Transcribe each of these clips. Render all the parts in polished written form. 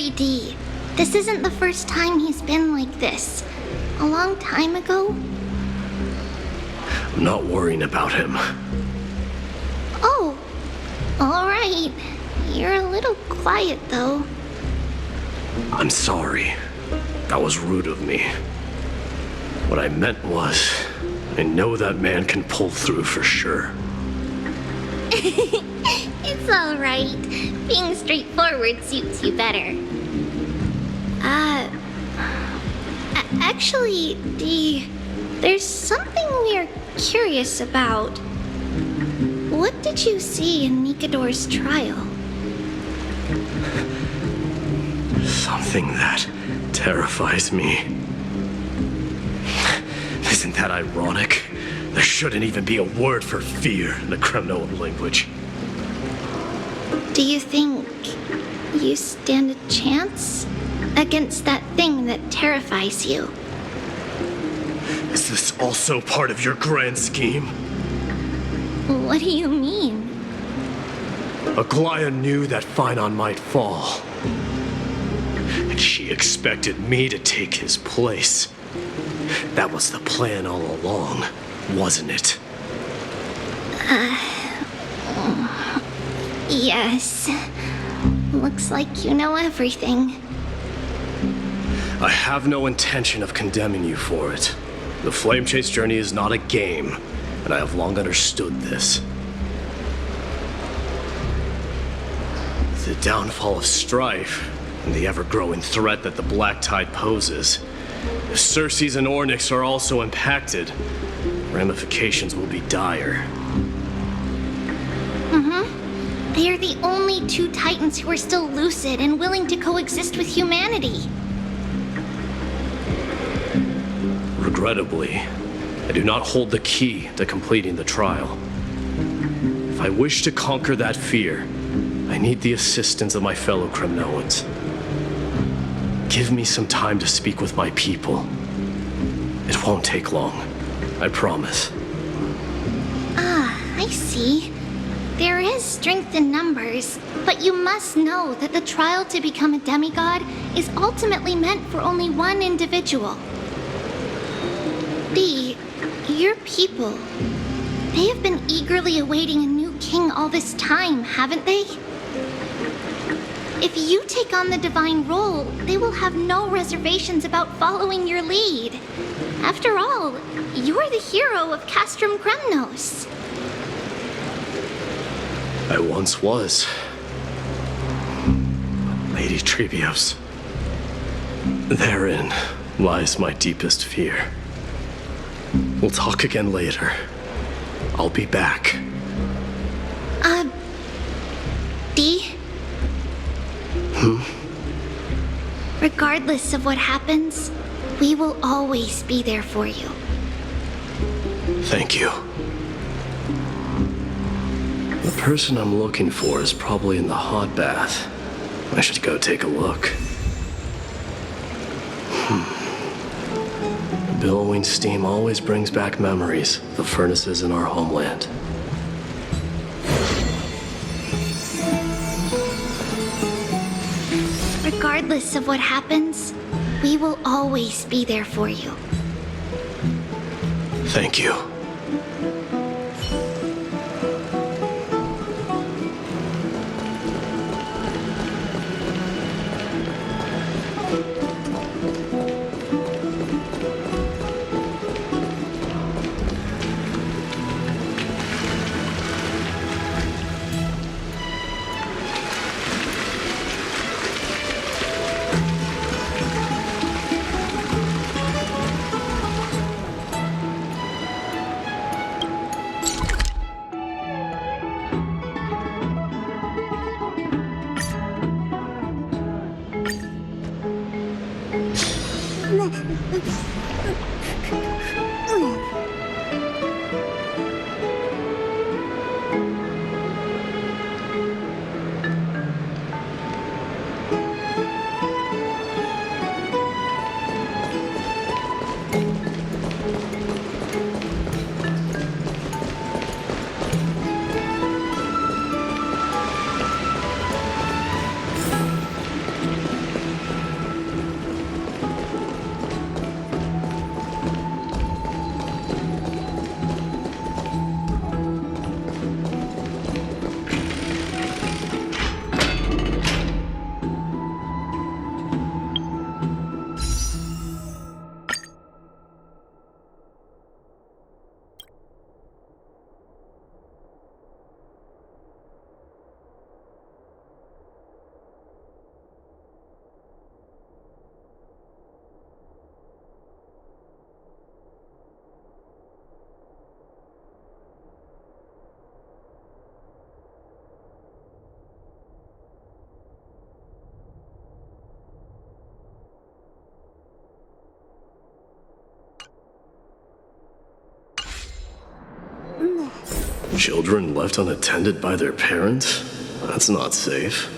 worry, Dee. This isn't the first time he's been like this. A long time ago? I'm not worrying about him. Oh, alright. You're a little quiet, though. I'm sorry. That was rude of me. What I meant was, I know that man can pull through for sure. It's alright. Being straightforward suits you better. Actually, Dee, there's something we're curious about. What did you see in Nikador's trial? Something that terrifies me. Isn't that ironic? There shouldn't even be a word for fear in the Kremnoan language. Do you think you stand a chance against that thing that terrifies you? Is this also part of your grand scheme? What do you mean? Aglaya knew that Phynon might fall. And she expected me to take his place. That was the plan all along, wasn't it? Yes. Looks like you know everything. I have no intention of condemning you for it. The Flame Chase journey is not a game, and I have long understood this. The downfall of strife, and the ever-growing threat that the Black Tide poses. If Circes and Ornyx are also impacted, ramifications will be dire. They are the only two Titans who are still lucid and willing to coexist with humanity. Regrettably, I do not hold the key to completing the trial. If I wish to conquer that fear, I need the assistance of my fellow Kremnoans. Give me some time to speak with my people. It won't take long, I promise. I see. There is strength in numbers, but you must know that the trial to become a demigod is ultimately meant for only one individual. Dee, your people, they have been eagerly awaiting a new king all this time, haven't they? If you take on the divine role, they will have no reservations about following your lead. After all, you're the hero of Castrum Kremnos. I once was. Lady Trebios. Therein lies my deepest fear. We'll talk again later. I'll be back. Dee? Regardless of what happens, we will always be there for you. Thank you. The person I'm looking for is probably in the hot bath. I should go take a look. The billowing steam always brings back memories of the furnaces in our homeland. Regardless of what happens, we will always be there for you. Thank you. Children left unattended by their parents? That's not safe.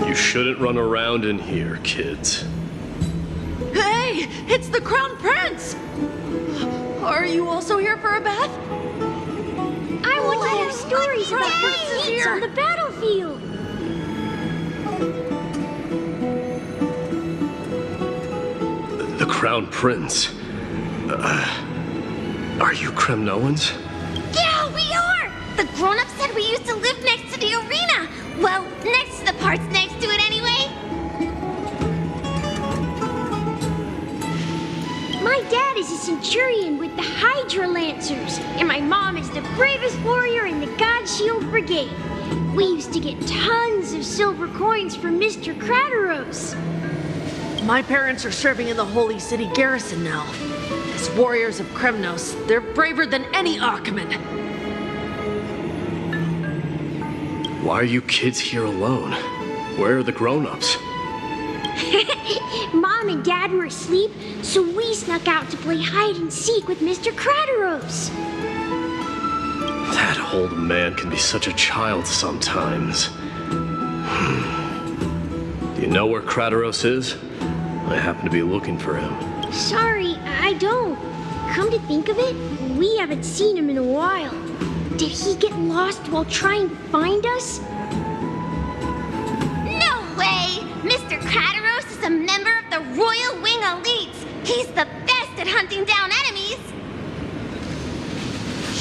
You shouldn't run around in here, kids. Hey, it's the Crown Prince! Are you also here for a bath? I want to hear stories about Prince is feats here. on the battlefield. The Crown Prince. Are you Kremnoans? Yeah, we are! The grown-ups said we used to live next to the arena. Well, next to the parts next to it anyway. My dad is a centurion with the Hydra Lancers, and my mom is the bravest warrior in the God Shield Brigade. We used to get tons of silver coins from Mr. Crateros. My parents are serving in the Holy City garrison now. As warriors of Kremnos, they're braver than any Achaemen. Why are you kids here alone? Where are the grown-ups? Mom and Dad were asleep, so we snuck out to play hide and seek with Mr. Crateros. That old man can be such a child sometimes. Do you know where Crateros is? I happen to be looking for him. Sorry, I don't. Come to think of it, we haven't seen him in a while. Did he get lost while trying to find us? No way! Mr. Crateros is a member of the Royal Wing Elites. He's the best at hunting down enemies.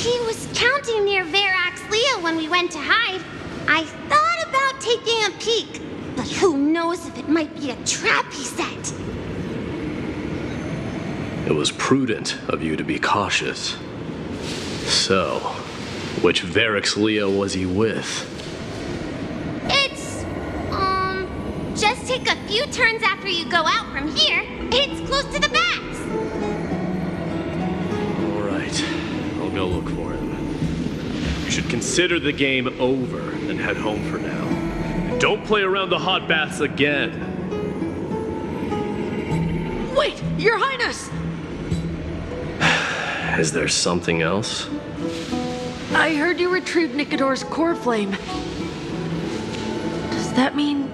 He was counting near Verax Lea when we went to hide. I thought about taking a peek, but who knows if it might be a trap he set. It was prudent of you to be cautious. So, which Verax Lea was he with? It's, just take a few turns after you go out from here. It's close to the bats. All right, I'll go look for him. You should consider the game over and head home for now. And don't play around the hot baths again. Wait, Your Highness! Is there something else? I heard you retrieved Nicodor's core flame. Does that mean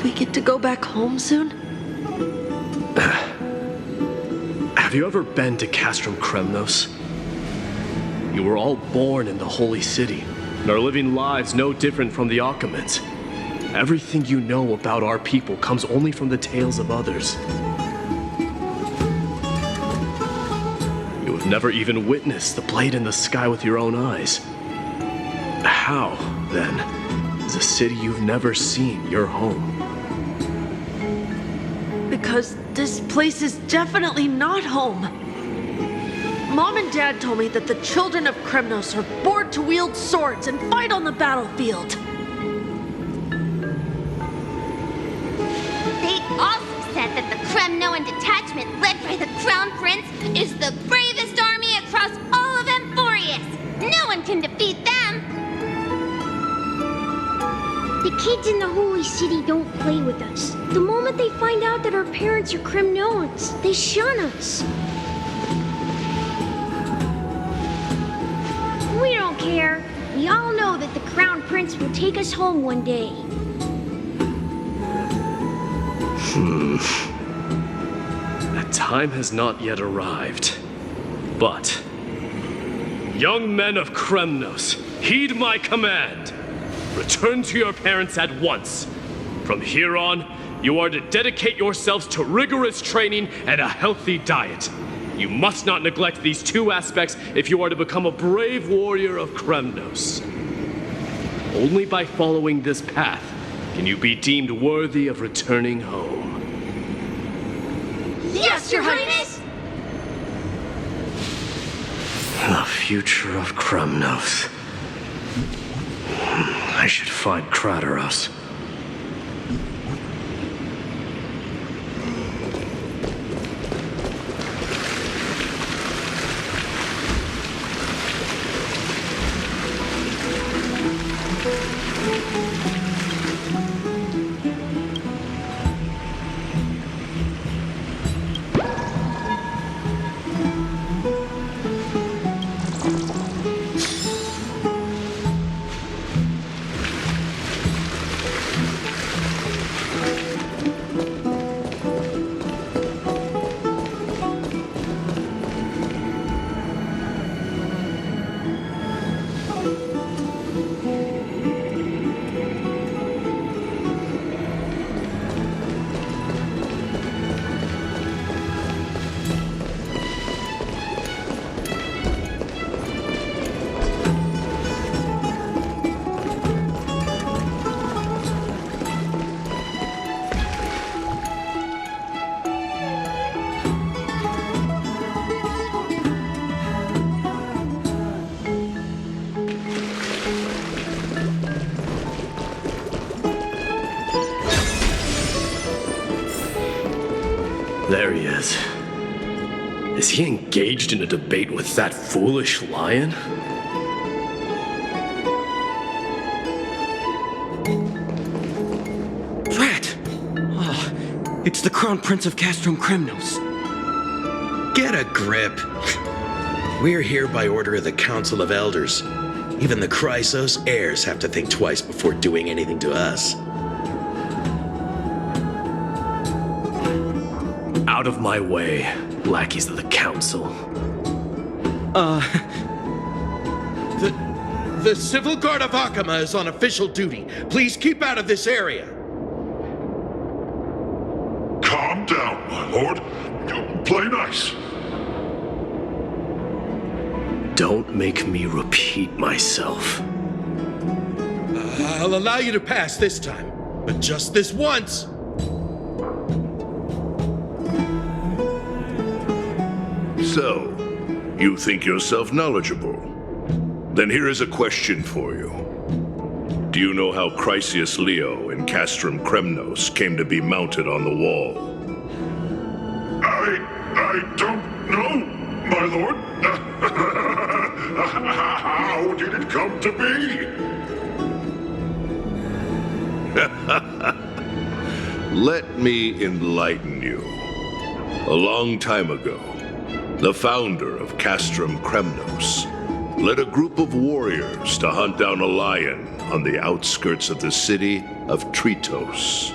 we get to go back home soon? Have you ever been to Castrum Kremnos? You were all born in the Holy City and are living lives no different from the Achaemens. Everything you know about our people comes only from the tales of others. You have never even witnessed the blade in the sky with your own eyes. How, then, is a city you've never seen your home? Because this place is definitely not home. Mom and Dad told me that the children of Kremnos are born to wield swords and fight on the battlefield. They also said that the Kremnoan detachment led by the Crown Prince is the bravest army across all of Amphorius. No one can defeat them. The kids in the Holy City don't play with us. The moment they find out that our parents are Kremnoans, they shun us. We don't care. We all know that the Crown Prince will take us home one day. That time has not yet arrived. But, young men of Kremnos, heed my command. Return to your parents at once. From here on, you are to dedicate yourselves to rigorous training and a healthy diet. You must not neglect these two aspects if you are to become a brave warrior of Kremnos. Only by following this path can you be deemed worthy of returning home. Yes, Your Highness! The future of Kremnos. I should find Crateros. There he is. Is he engaged in a debate with that foolish lion? Rat! Oh, it's the Crown Prince of Castrum Kremnos. Get a grip. We're here by order of the Council of Elders. Even the Chrysos heirs have to think twice before doing anything to us. Out of my way, lackeys of the Council. The Civil Guard of Akama is on official duty. Please keep out of this area. Calm down, my lord. Play nice. Don't make me repeat myself. I'll allow you to pass this time, but just this once. So, you think yourself knowledgeable? Then here is a question for you. Do you know how Chrysius Leo in Castrum Kremnos came to be mounted on the wall? I don't know, my lord. How did it come to be? Let me enlighten you. A long time ago, the founder of Castrum Kremnos led a group of warriors to hunt down a lion on the outskirts of the city of Tritos.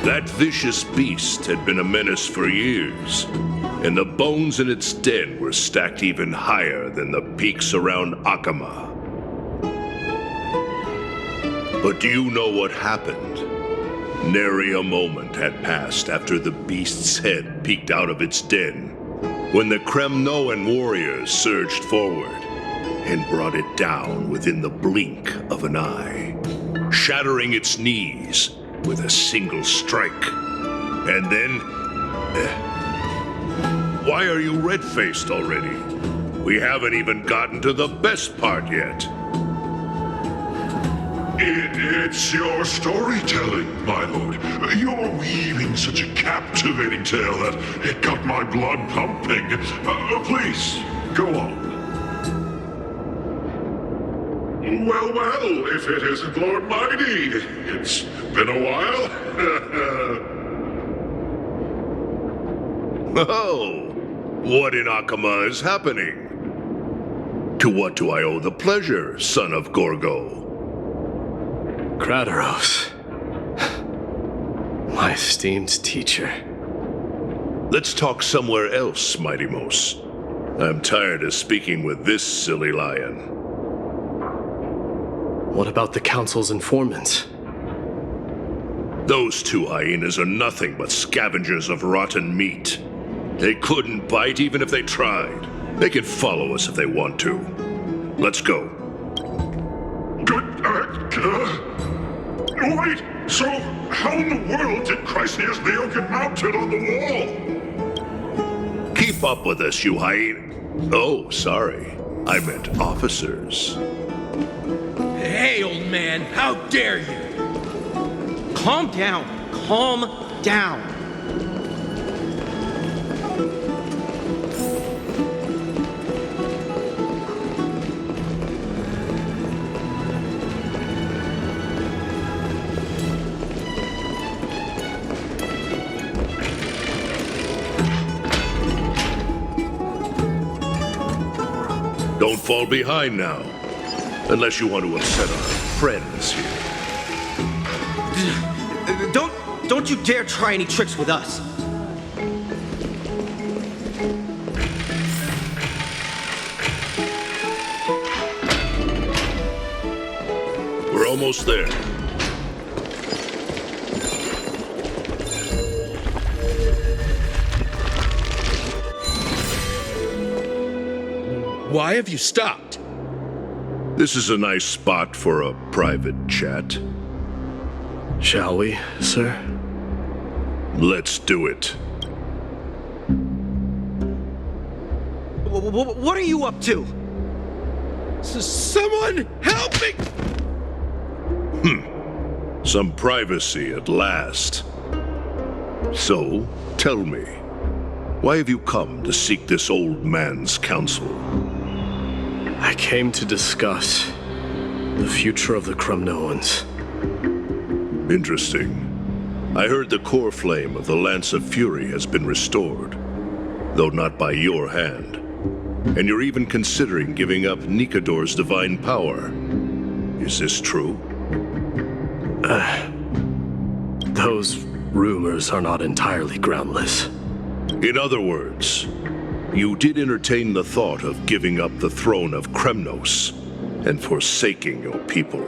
That vicious beast had been a menace for years, and the bones in its den were stacked even higher than the peaks around Akama. But do you know what happened? Nary a moment had passed after the beast's head peeked out of its den, when the Kremnoan warriors surged forward and brought it down within the blink of an eye, shattering its knees with a single strike. And then... why are you red-faced already? We haven't even gotten to the best part yet. It's your storytelling, my lord. You're weaving such a captivating tale that it got my blood pumping. Please, go on. Well, if it isn't Lord Mighty. It's been a while. Oh, what in Akama is happening? To what do I owe the pleasure, son of Gorgo? Krateros. My esteemed teacher. Let's talk somewhere else, Mighty Mos. I'm tired of speaking with this silly lion. What about the Council's informants? Those two hyenas are nothing but scavengers of rotten meat. They couldn't bite even if they tried. They can follow us if they want to. Let's go. Wait, so how in the world did Chrysius Leo get mounted on the wall? Keep up with us, you hyena. Oh, sorry. I meant officers. Hey, old man, how dare you? Calm down. Calm down. Don't fall behind now. Unless you want to upset our friends here. Don't you dare try any tricks with us. We're almost there. Why have you stopped? This is a nice spot for a private chat. Shall we, sir? Let's do it. What are you up to? Someone help me! Some privacy at last. So, tell me, why have you come to seek this old man's counsel? I came to discuss the future of the Kremnoans. Interesting. I heard the core flame of the Lance of Fury has been restored, though not by your hand. And you're even considering giving up Nikador's divine power. Is this true? Those rumors are not entirely groundless. In other words, you did entertain the thought of giving up the throne of Kremnos and forsaking your people.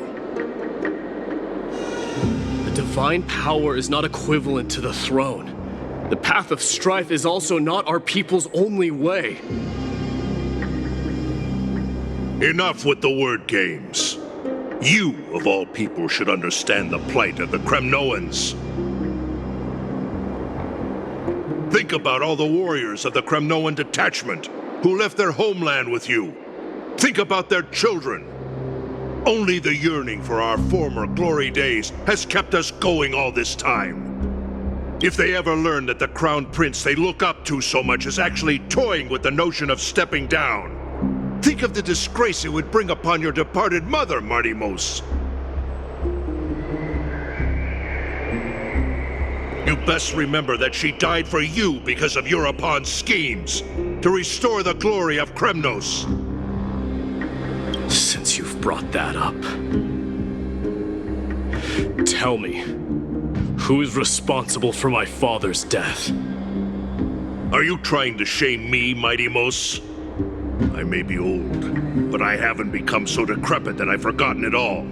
The divine power is not equivalent to the throne. The path of strife is also not our people's only way. Enough with the word games. You, of all people, should understand the plight of the Kremnoans. Think about all the warriors of the Kremnoan detachment who left their homeland with you. Think about their children. Only the yearning for our former glory days has kept us going all this time. If they ever learn that the crown prince they look up to so much is actually toying with the notion of stepping down, think of the disgrace it would bring upon your departed mother, Martimos. You best remember that she died for you because of Europon's schemes to restore the glory of Kremnos. Since you've brought that up, tell me, who is responsible for my father's death? Are you trying to shame me, Martimos? I may be old, but I haven't become so decrepit that I've forgotten it all.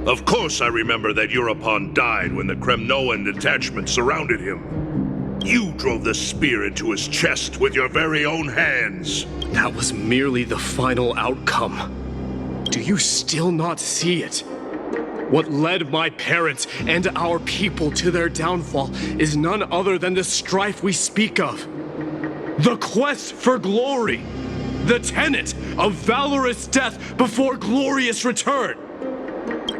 Of course I remember that Europon died when the Kremnoan detachment surrounded him. You drove the spear into his chest with your very own hands. That was merely the final outcome. Do you still not see it? What led my parents and our people to their downfall is none other than the strife we speak of. The quest for glory. The tenet of valorous death before glorious return.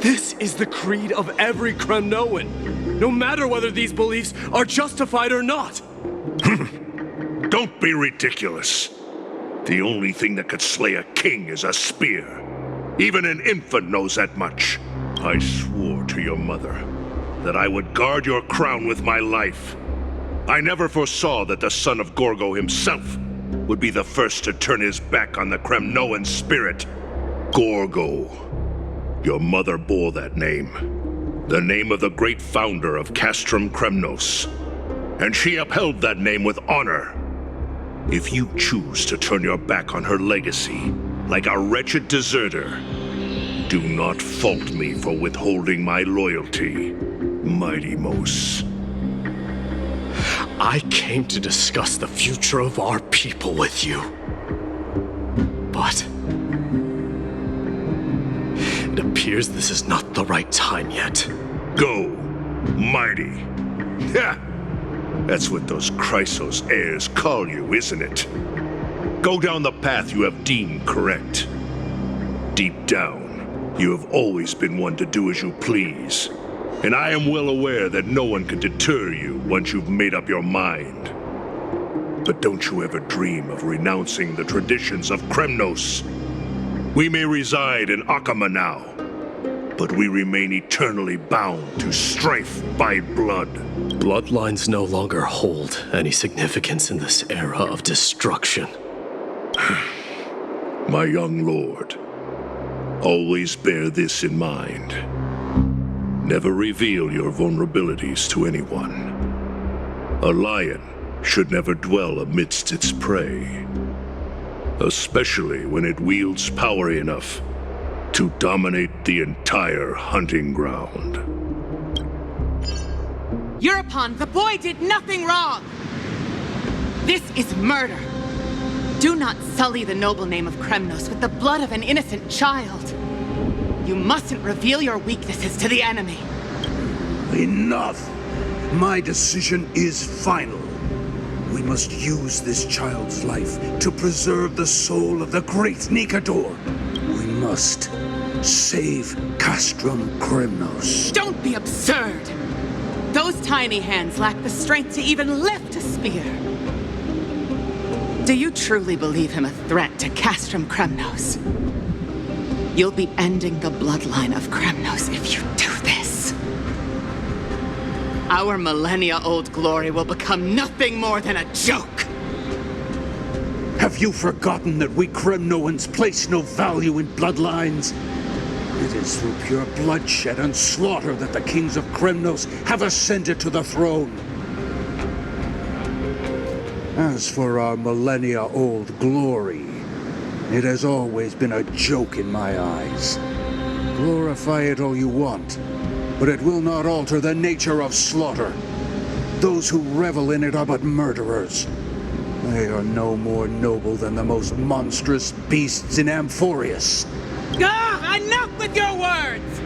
This is the creed of every Kremnoan, no matter whether these beliefs are justified or not. Don't be ridiculous. The only thing that could slay a king is a spear. Even an infant knows that much. I swore to your mother that I would guard your crown with my life. I never foresaw that the son of Gorgo himself would be the first to turn his back on the Kremnoan spirit. Gorgo. Your mother bore that name. The name of the great founder of Castrum Kremnos. And she upheld that name with honor. If you choose to turn your back on her legacy, like a wretched deserter, do not fault me for withholding my loyalty, Martimos. I came to discuss the future of our people with you. But it appears this is not the right time yet. Go, mighty. Ha! That's what those Chrysos heirs call you, isn't it? Go down the path you have deemed correct. Deep down, you have always been one to do as you please. And I am well aware that no one can deter you once you've made up your mind. But don't you ever dream of renouncing the traditions of Kremnos. We may reside in Akama now, but we remain eternally bound to strife by blood. Bloodlines no longer hold any significance in this era of destruction. My young lord, always bear this in mind. Never reveal your vulnerabilities to anyone. A lion should never dwell amidst its prey, especially when it wields power enough to dominate the entire hunting ground. Europon, the boy did nothing wrong! This is murder! Do not sully the noble name of Kremnos with the blood of an innocent child! You mustn't reveal your weaknesses to the enemy! Enough! My decision is final. We must use this child's life to preserve the soul of the great Nikador. We must save Castrum Kremnos. Don't be absurd! Those tiny hands lack the strength to even lift a spear. Do you truly believe him a threat to Castrum Kremnos? You'll be ending the bloodline of Kremnos if you do this. Our millennia-old glory will become nothing more than a joke. Have you forgotten that we Kremnoans place no value in bloodlines? It is through pure bloodshed and slaughter that the kings of Kremnos have ascended to the throne. As for our millennia-old glory, it has always been a joke in my eyes. Glorify it all you want, but it will not alter the nature of slaughter. Those who revel in it are but murderers. They are no more noble than the most monstrous beasts in Amphorius. Enough with your words!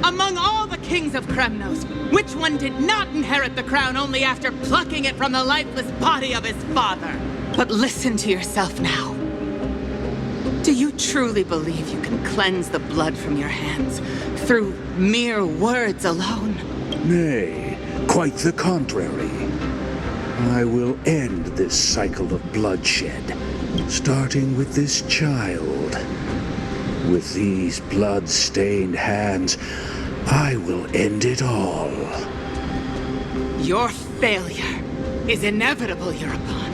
Among all the kings of Kremnos, which one did not inherit the crown only after plucking it from the lifeless body of his father? But listen to yourself now. Do you truly believe you can cleanse the blood from your hands through mere words alone? Nay, quite the contrary. I will end this cycle of bloodshed, starting with this child. With these blood-stained hands, I will end it all. Your failure is inevitable, Eurepon.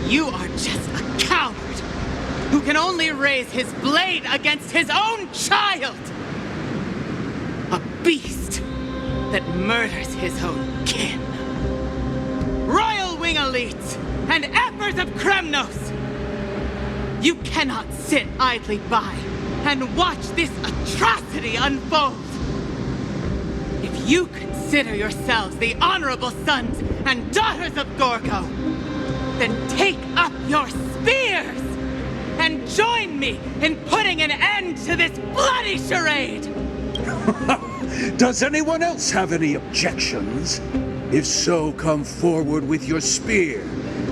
You are just a coward who can only raise his blade against his own child! A beast that murders his own kin. Royal Wing elites and Emperors of Kremnos! You cannot sit idly by and watch this atrocity unfold. If you consider yourselves the honorable sons and daughters of Gorgo, then take up your spears and join me in putting an end to this bloody charade! Does anyone else have any objections? If so, come forward with your spear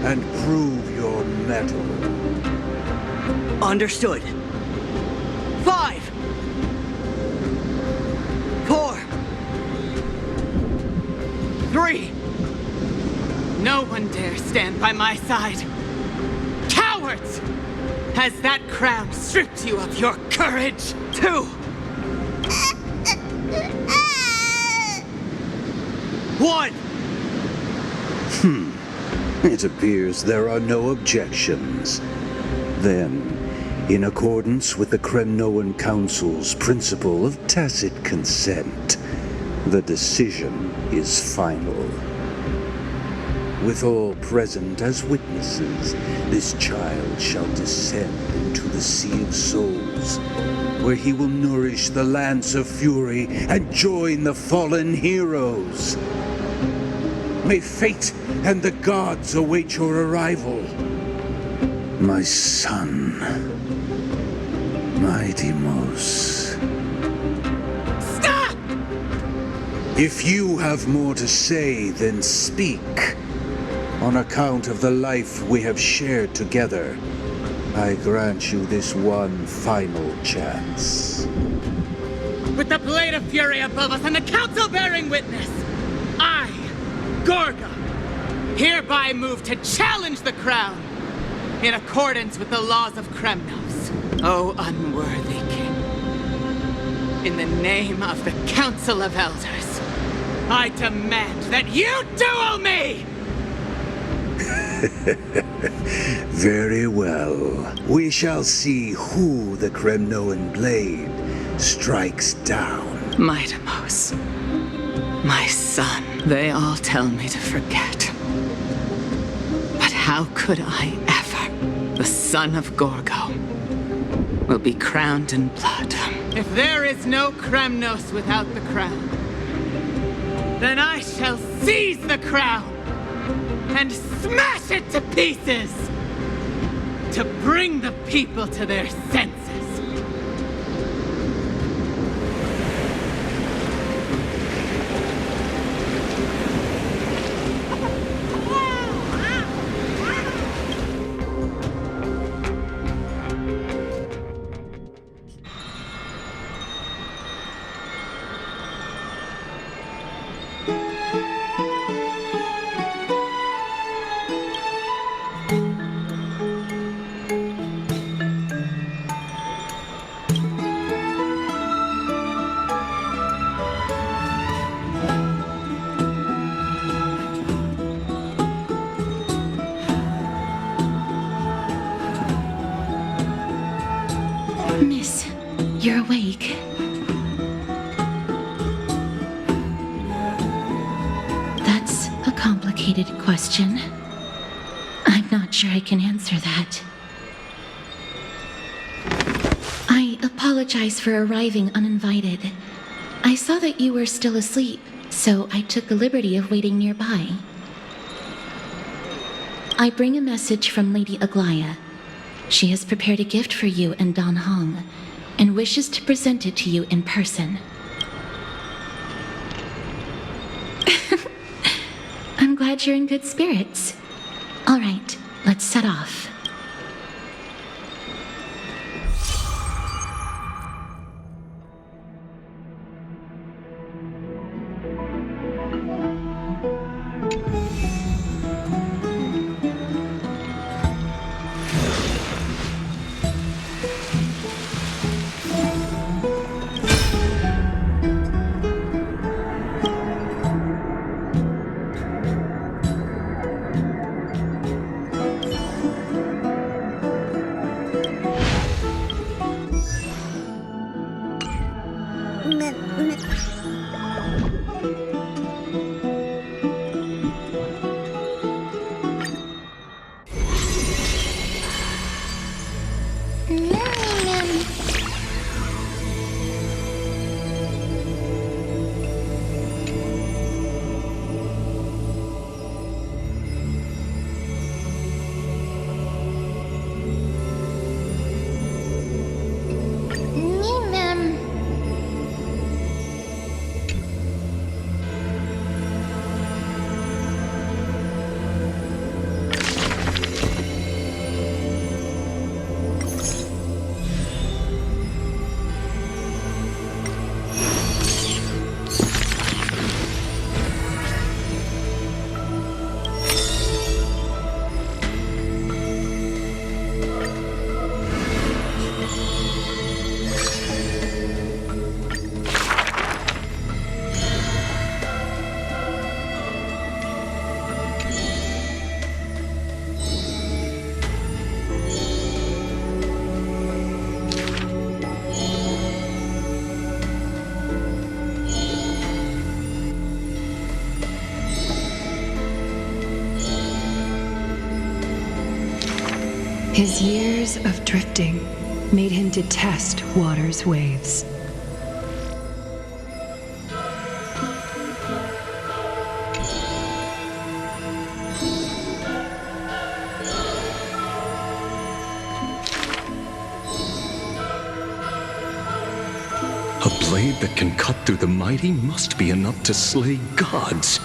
and prove your mettle. Understood. 5, 4, 3. No one dare stand by my side. Cowards! Has that crown stripped you of your courage, too? 1. It appears there are no objections. Then, in accordance with the Kremnoan Council's principle of tacit consent, the decision is final. With all present as witnesses, this child shall descend into the Sea of Souls, where he will nourish the Lance of Fury and join the fallen heroes. May fate and the gods await your arrival. My son, my Deimos. Stop! If you have more to say, then speak. On account of the life we have shared together, I grant you this one final chance. With the blade of fury above us and the council bearing witness, I, Gorgo, hereby move to challenge the crown in accordance with the laws of Kremnos. O unworthy king, in the name of the Council of Elders, I demand that you duel me! Very well. We shall see who the Kremnoan blade strikes down. My Deimos, my son, they all tell me to forget. But how could I ever? The son of Gorgo will be crowned in blood. If there is no Kremnos without the crown, then I shall seize the crown and smash it to pieces to bring the people to their senses. awake. That's a complicated question. I'm not sure I can answer that. I apologize for arriving uninvited. I saw that you were still asleep, so I took the liberty of waiting nearby. I bring a message from Lady Aglaya. She has prepared a gift for you and Don Hong, and wishes to present it to you in person. I'm glad you're in good spirits. All right, let's set off. His years of drifting made him detest water's waves. A blade that can cut through the mighty must be enough to slay gods.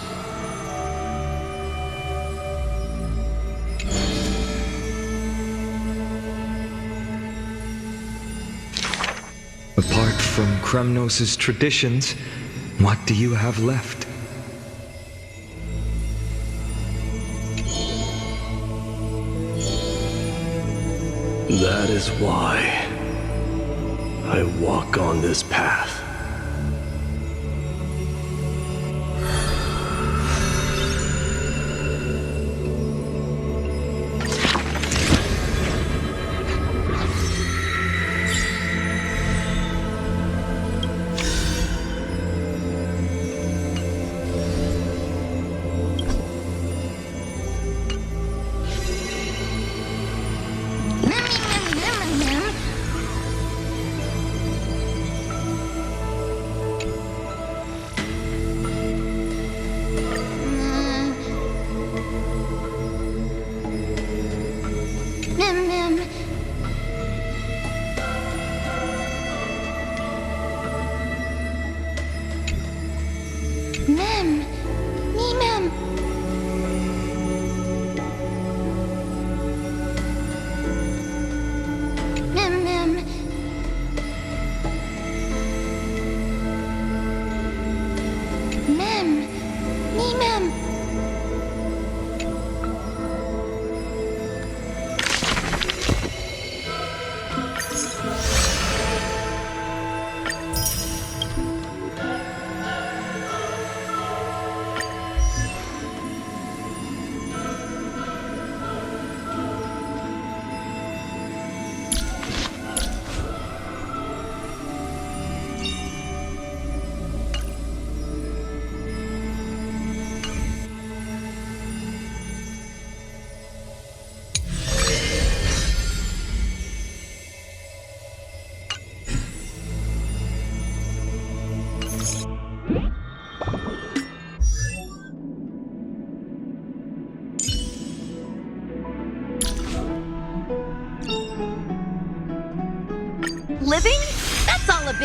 Apart from Kremnos' traditions, what do you have left? That is why I walk on this path.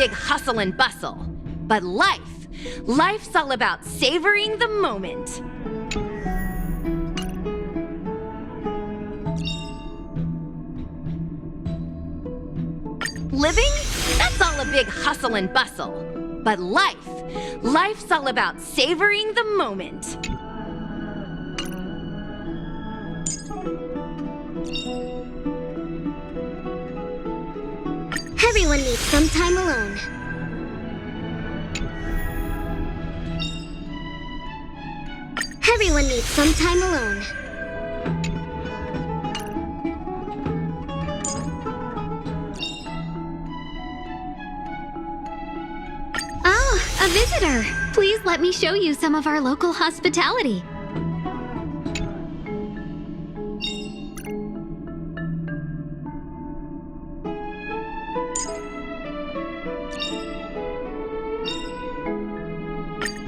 big hustle and bustle. But life's all about savoring the moment. Living? That's all a big hustle and bustle. But life's all about savoring the moment. Everyone needs some time alone. Everyone needs some time alone. Ah, a visitor. Please let me show you some of our local hospitality.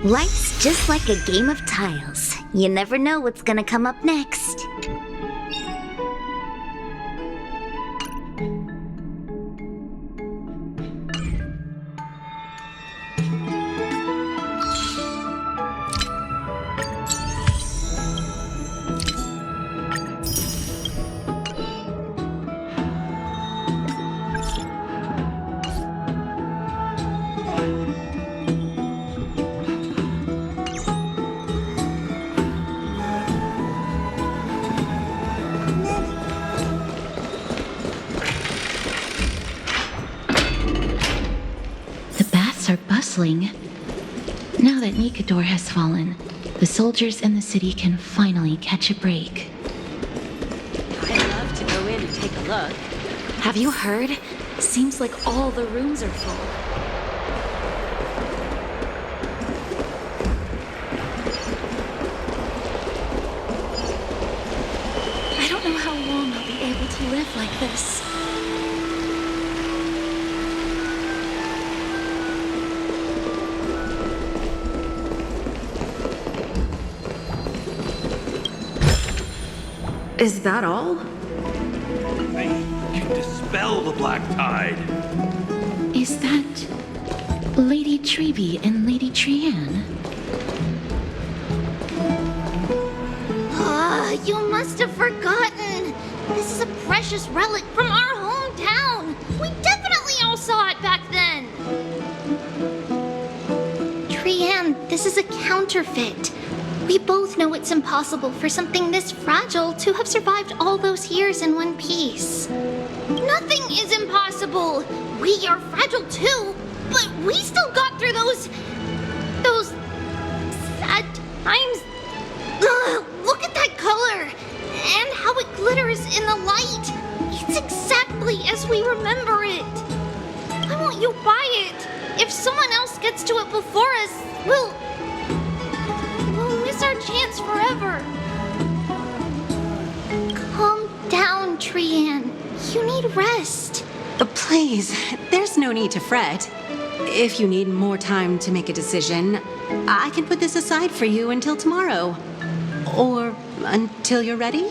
Life's just like a game of tiles. You never know what's gonna come up next. Are bustling. Now that Nikador has fallen, the soldiers in the city can finally catch a break. I'd love to go in and take a look. Have you heard? Seems like all the rooms are full. I don't know how long I'll be able to live like this. Is that all? They can dispel the black tide. Is that Lady Treby and Lady Trianne? You must have forgotten. This is a precious relic from our hometown. We definitely all saw it back then. Trianne, this is a counterfeit. We both know it's impossible for something this fragile to have survived all those years in one piece. Nothing is impossible. We are fragile too, but we still got through those sad times. Ugh, look at that color and how it glitters in the light. It's exactly as we remember it. I want you by it. If someone else gets to it before us, we'll miss our chance forever. Calm down, Trianne. You need rest. Please, there's no need to fret. If you need more time to make a decision, I can put this aside for you until tomorrow. Or until you're ready?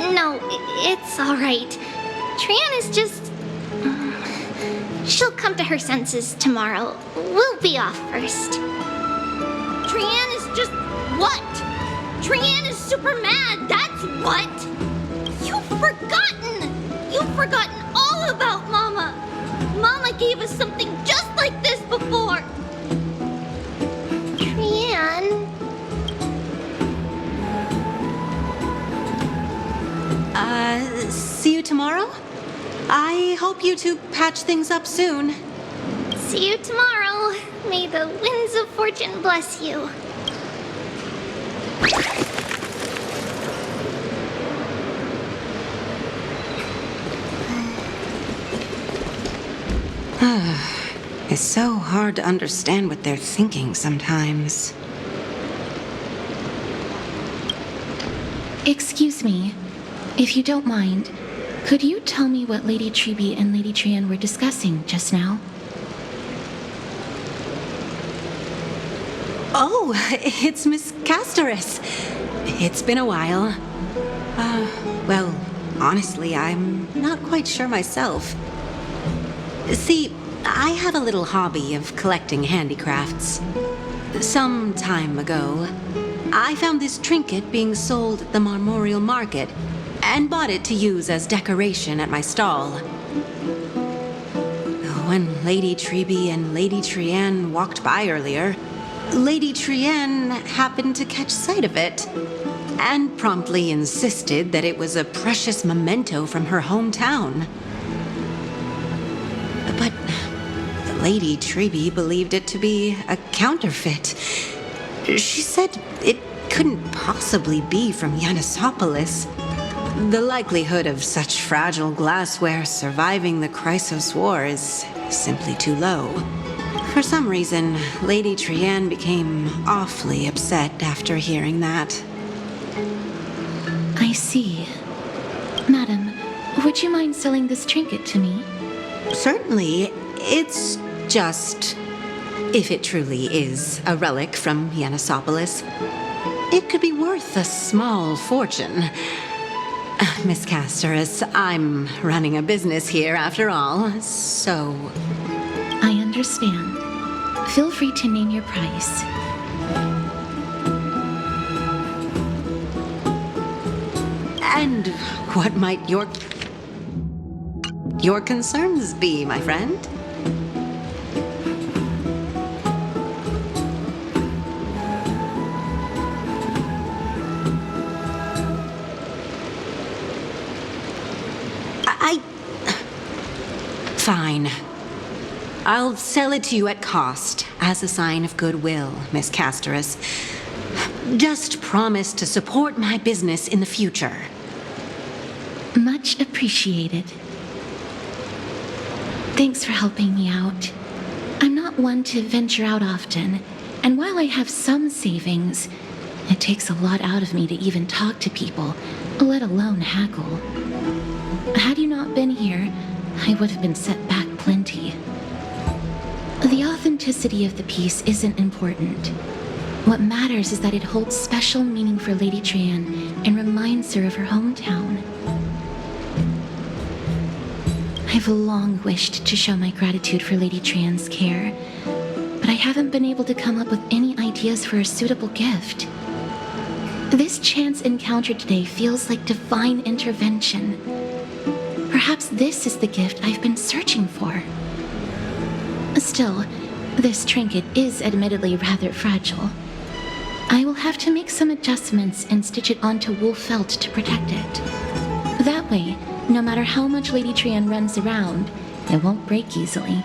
No, it's all right. Trianne is just... she'll come to her senses tomorrow. We'll be off first. Trianne is just what? Trianne is super mad, that's what! You've forgotten all about Mama! Mama gave us something just like this before! Trianne... See you tomorrow? I hope you two patch things up soon. See you tomorrow. May the winds of fortune bless you. It's so hard to understand what they're thinking sometimes. Excuse me, if you don't mind, could you tell me what Lady Treby and Lady Trianne were discussing just now? Oh, it's Miss Castoris. It's been a while. Well, honestly, I'm not quite sure myself. See, I have a little hobby of collecting handicrafts. Some time ago, I found this trinket being sold at the Marmorial Market and bought it to use as decoration at my stall. When Lady Treby and Lady Trienne walked by earlier, Lady Trienne happened to catch sight of it and promptly insisted that it was a precious memento from her hometown. But Lady Treby believed it to be a counterfeit. She said it couldn't possibly be from Yanissopolis. The likelihood of such fragile glassware surviving the Chrysos War is simply too low. For some reason, Lady Trienne became awfully upset after hearing that. I see. Madam, would you mind selling this trinket to me? Certainly. It's just, if it truly is a relic from Yanissopolis, it could be worth a small fortune. Miss Casterus, I'm running a business here after all, so... I understand. Feel free to name your price. And what might your concerns be, my friend? Fine. I'll sell it to you at cost, as a sign of goodwill, Miss Casterus. Just promise to support my business in the future. Much appreciated. Thanks for helping me out. I'm not one to venture out often, and while I have some savings, it takes a lot out of me to even talk to people, let alone haggle. Had you not been here, I would have been set back plenty. The authenticity of the piece isn't important. What matters is that it holds special meaning for Lady Trienne and reminds her of her hometown. I've long wished to show my gratitude for Lady Trienne's care, but I haven't been able to come up with any ideas for a suitable gift. This chance encounter today feels like divine intervention. Perhaps this is the gift I've been searching for. Still, this trinket is admittedly rather fragile. I will have to make some adjustments and stitch it onto wool felt to protect it. That way, no matter how much Lady Trienne runs around, it won't break easily.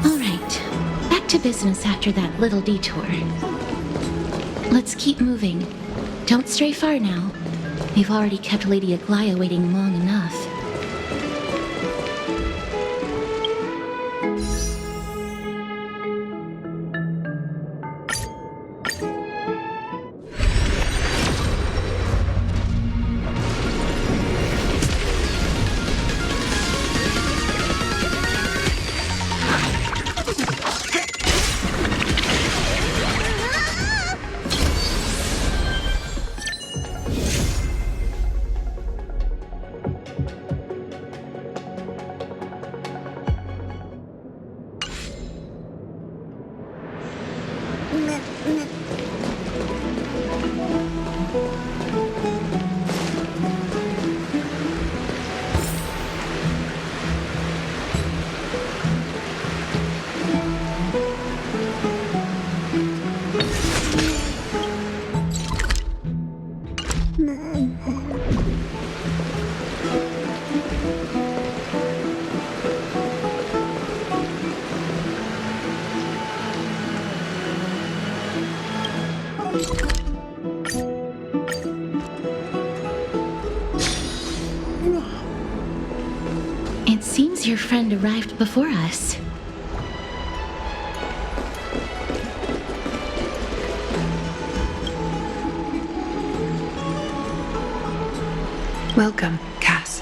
All right, back to business after that little detour. Let's keep moving. Don't stray far now. We've already kept Lady Aglaia waiting long enough. It seems your friend arrived before us. Welcome, Cass.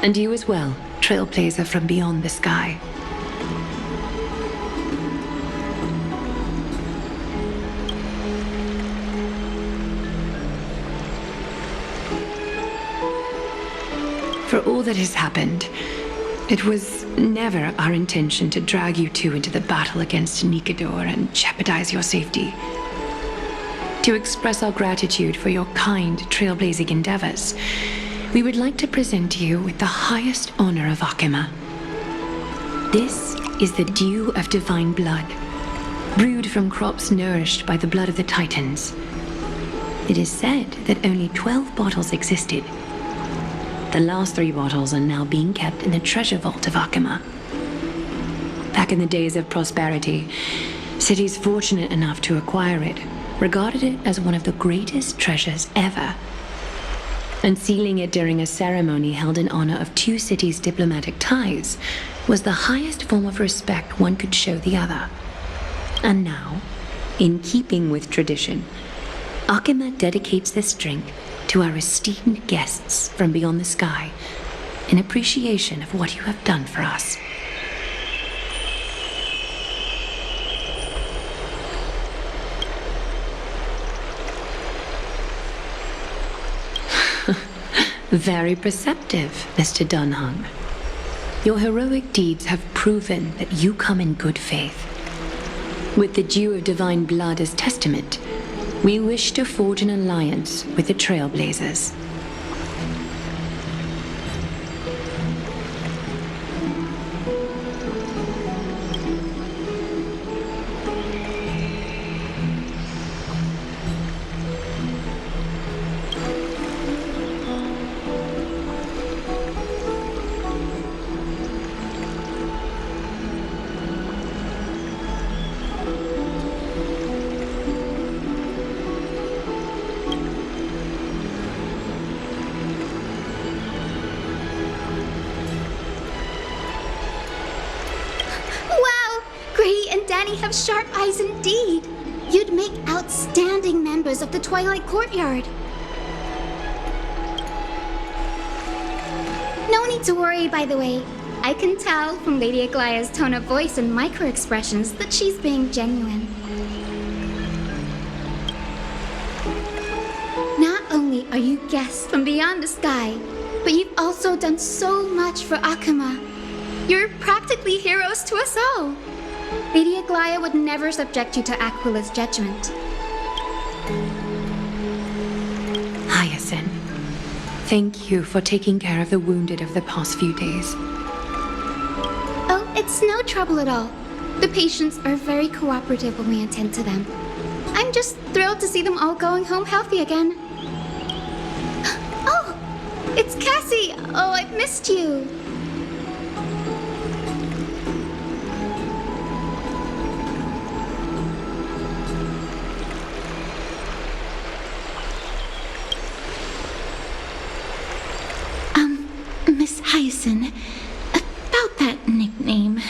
And you as well, trailblazer from beyond the sky. For all that has happened, it was never our intention to drag you two into the battle against Nikador and jeopardize your safety. To express our gratitude for your kind, trailblazing endeavors, we would like to present you with the highest honor of Akima. This is the Dew of Divine Blood, brewed from crops nourished by the blood of the Titans. It is said that only 12 bottles existed. The last 3 bottles are now being kept in the treasure vault of Akima. Back in the days of prosperity, cities fortunate enough to acquire it regarded it as one of the greatest treasures ever. Unsealing it during a ceremony held in honor of 2 cities' diplomatic ties was the highest form of respect one could show the other. And now, in keeping with tradition, Akima dedicates this drink to our esteemed guests from beyond the sky in appreciation of what you have done for us. Very perceptive, Mr. Dunhung. Your heroic deeds have proven that you come in good faith. With the Dew of Divine Blood as testament, we wish to forge an alliance with the Trailblazers. Have sharp eyes indeed. You'd make outstanding members of the Twilight Courtyard. No need to worry, by the way. I can tell from Lady Aglaya's tone of voice and micro-expressions that she's being genuine. Not only are you guests from beyond the sky, but you've also done so much for Akima. You're practically heroes to us all. Lady Aglaya would never subject you to Aquila's judgment. Hyacinth, thank you for taking care of the wounded of the past few days. Oh, it's no trouble at all. The patients are very cooperative when we attend to them. I'm just thrilled to see them all going home healthy again. Oh, it's Cassie! Oh, I've missed you. Miss Hyacinth, about that nickname,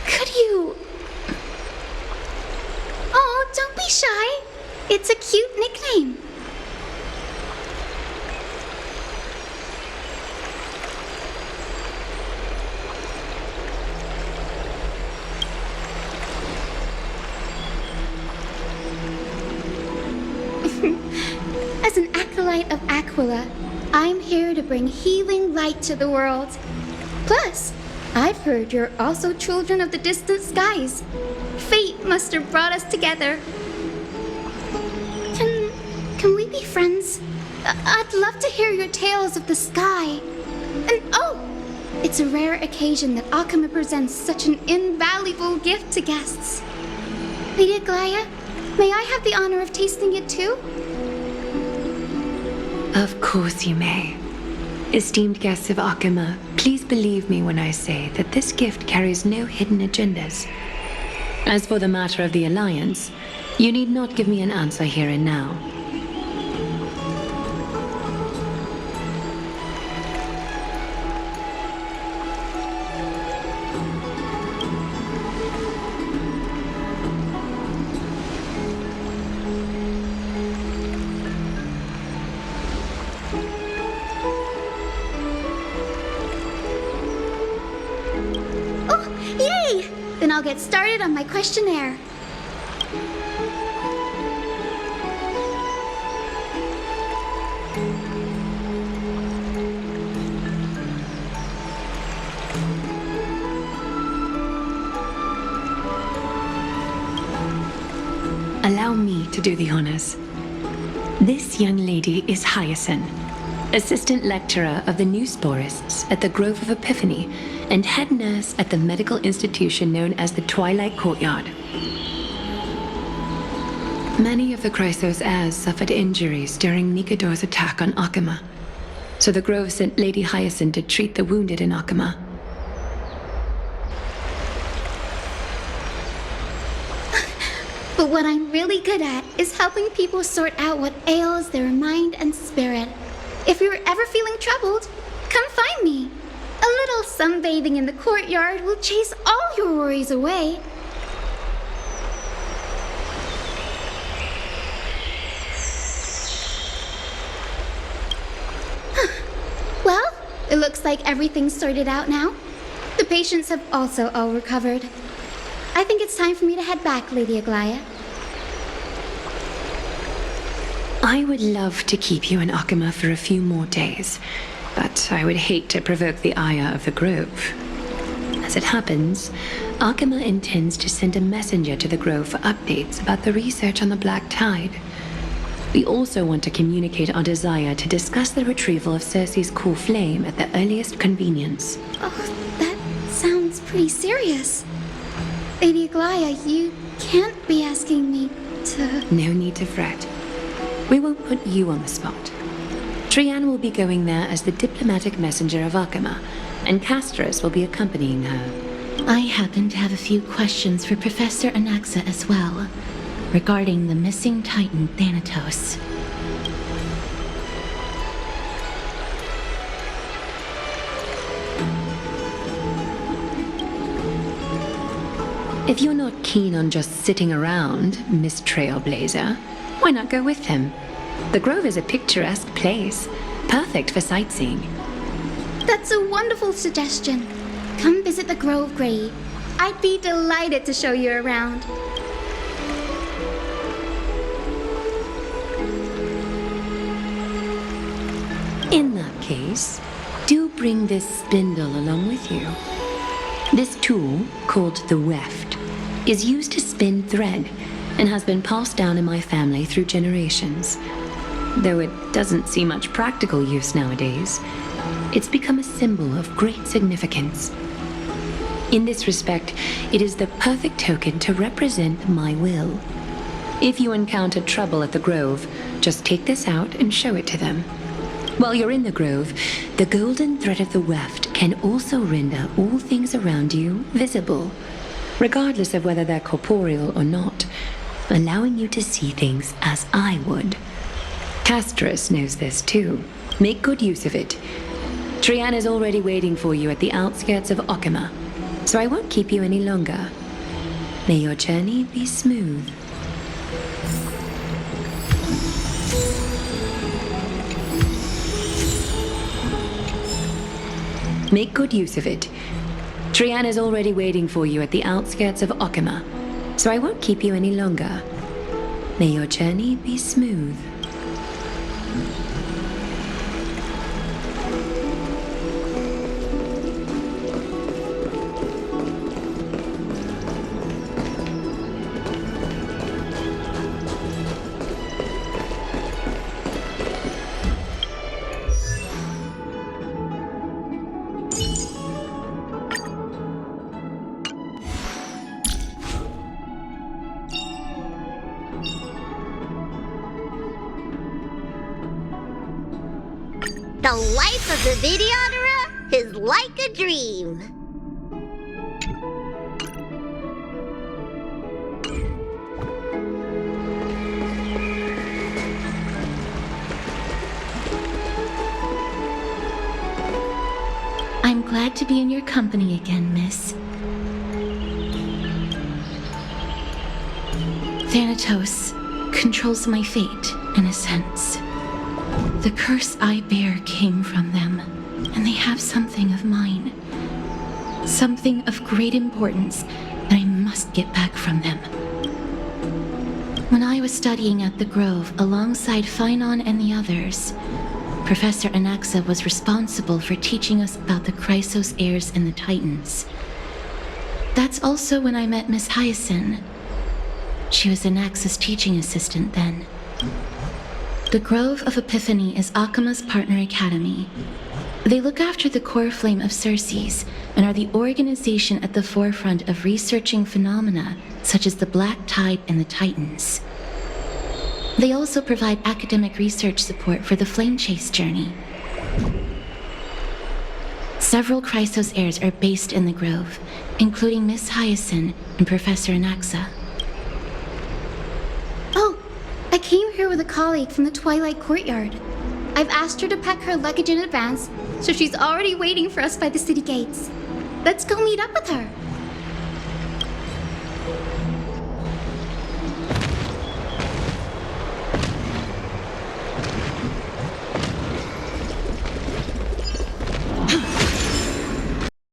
could you... Oh, don't be shy. It's a cute nickname. As an acolyte of Aquila, I'm here to bring healing light to the world. Plus, I've heard you're also children of the distant skies. Fate must have brought us together. Can we be friends? I'd love to hear your tales of the sky. And oh, it's a rare occasion that Akima presents such an invaluable gift to guests. Lady Aglaya, may I have the honor of tasting it too? Of course you may. Esteemed guests of Akima, please believe me when I say that this gift carries no hidden agendas. As for the matter of the alliance, you need not give me an answer here and now. Then I'll get started on my questionnaire. Allow me to do the honors. This young lady is Hyacinth, assistant lecturer of the Newsporists at the Grove of Epiphany and head nurse at the medical institution known as the Twilight Courtyard. Many of the Chrysos heirs suffered injuries during Nikador's attack on Akama, so the Grove sent Lady Hyacinth to treat the wounded in Akama. But what I'm really good at is helping people sort out what ails their mind and spirit. If you're ever feeling troubled, come find me. A little sunbathing in the courtyard will chase all your worries away. Well, it looks like everything's sorted out now. The patients have also all recovered. I think it's time for me to head back, Lady Aglaia. I would love to keep you in Akama for a few more days, but I would hate to provoke the ire of the Grove. As it happens, Akama intends to send a messenger to the Grove for updates about the research on the Black Tide. We also want to communicate our desire to discuss the retrieval of Circe's core flame at the earliest convenience. Oh, that sounds pretty serious. Lady Aglaia, you can't be asking me to... No need to fret. We won't put you on the spot. Trian will be going there as the diplomatic messenger of Akama, and Castris will be accompanying her. I happen to have a few questions for Professor Anaxa as well, regarding the missing Titan Thanatos. If you're not keen on just sitting around, Miss Trailblazer, why not go with him? The Grove is a picturesque place, perfect for sightseeing. That's a wonderful suggestion. Come visit the Grove, Grady. I'd be delighted to show you around. In that case, do bring this spindle along with you. This tool, called the weft, is used to spin thread and has been passed down in my family through generations. Though it doesn't see much practical use nowadays, it's become a symbol of great significance. In this respect, it is the perfect token to represent my will. If you encounter trouble at the Grove, just take this out and show it to them. While you're in the Grove, the golden thread of the weft can also render all things around you visible, regardless of whether they're corporeal or not, allowing you to see things as I would. Castris knows this too. Make good use of it. Trian is already waiting for you at the outskirts of Akama, so I won't keep you any longer. May your journey be smooth. Make good use of it. Trian is already waiting for you at the outskirts of Akama, so I won't keep you any longer. May your journey be smooth. The life of the Videodora is like a dream. I'm glad to be in your company again, miss. Thanatos controls my fate, in a sense. The curse I bear came from them, and they have something of mine. Something of great importance that I must get back from them. When I was studying at the Grove alongside Phynon and the others, Professor Anaxa was responsible for teaching us about the Chrysos heirs and the Titans. That's also when I met Miss Hyacinth. She was Anaxa's teaching assistant then. The Grove of Epiphany is Akima's partner academy. They look after the core flame of Circes and are the organization at the forefront of researching phenomena such as the Black Tide and the Titans. They also provide academic research support for the Flame Chase journey. Several Chrysos heirs are based in the Grove, including Miss Hyacinth and Professor Anaxa. Oh, I came here with a colleague from the Twilight Courtyard. I've asked her to pack her luggage in advance, so she's already waiting for us by the city gates. Let's go meet up with her.